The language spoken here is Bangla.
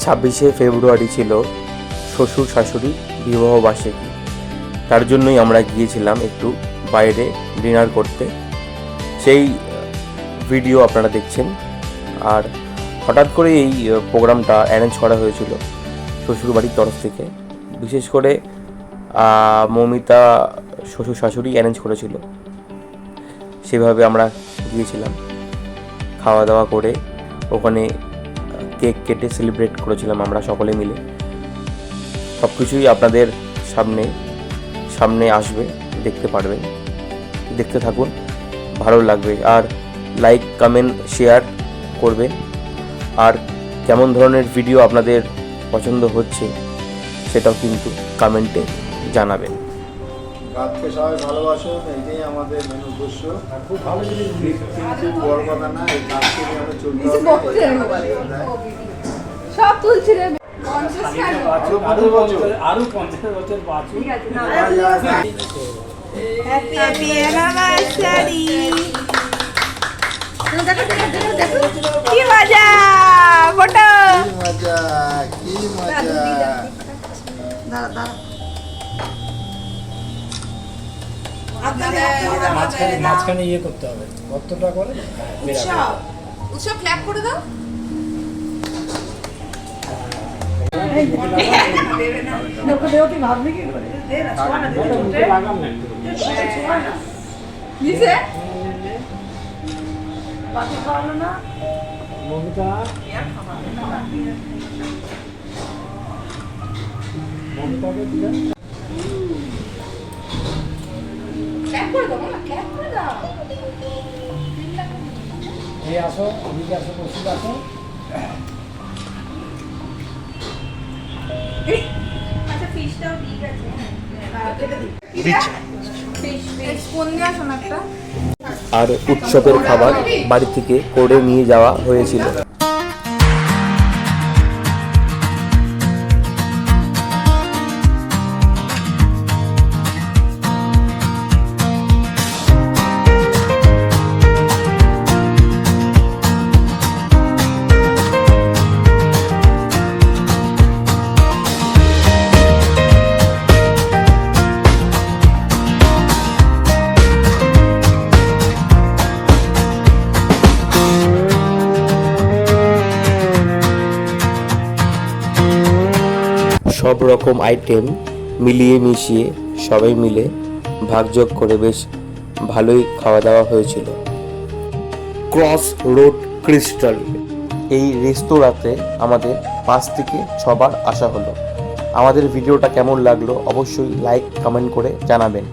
26শে ফেব্রুয়ারি ছিল শ্বশুর শাশুড়ি বিবাহবার্ষিকী। তার জন্যই আমরা গিয়েছিলাম একটু বাইরে ডিনার করতে। সেই ভিডিও আপনারা দেখছেন। আর হঠাৎ করে এই প্রোগ্রামটা অ্যারেঞ্জ করা হয়েছিল শ্বশুরবাড়ির তরফ থেকে। বিশেষ করে মৌমিতা শ্বশুর শাশুড়ি অ্যারেঞ্জ করেছিল। সেভাবে আমরা গিয়েছিলাম, খাওয়া দাওয়া করে ওখানে কেক কেটে সেলিব্রেট করেছিলাম আমরা সকলে মিলে। সব কিছুই আপনাদের সামনে আসবে, দেখতে পারবেন। দেখতে থাকুন, ভালো লাগবে। আর লাইক কমেন্ট শেয়ার করবেন। আর কেমন ধরনের ভিডিও আপনাদের পছন্দ হচ্ছে সেটাও কিন্তু কমেন্টে জানাবেন। গাছকে সবাই ভালোবাসো, এইটাই আমাদের মেন উদ্দেশ্য। খুব ভালো জিনিস, কিন্তু বড় কথা না, এই গাছকে নিয়ে আমরা চলতে হবে। সব তুলছি রে, আরো 50 বছর বাঁচু। Happy anniversary. কি মজা, ফটো কি মজা। মাঝখানে ইয়ে করতে হবে, কতটা করে উৎসব ক্ল্যাপ করে দাও। এই আসো, এদিকে আসো, বসে আসো। আচ্ছা, ফিশটাও ঠিক আছে। আর উৎসবের খাবার বাড়ি থেকে করে নিয়ে যাওয়া হয়েছিল। সব রকম আইটেম মিলিয়ে মিশিয়ে সবাই মিলে ভাগযোগ করে বেশ ভালোই খাওয়া দাওয়া হয়েছিল। ক্রস রোড ক্রিস্টাল এই রেস্তোরাঁতে আমাদের 5 থেকে 6 বার আসা হলো। আমাদের ভিডিওটা কেমন লাগলো অবশ্যই লাইক কমেন্ট করে জানাবেন।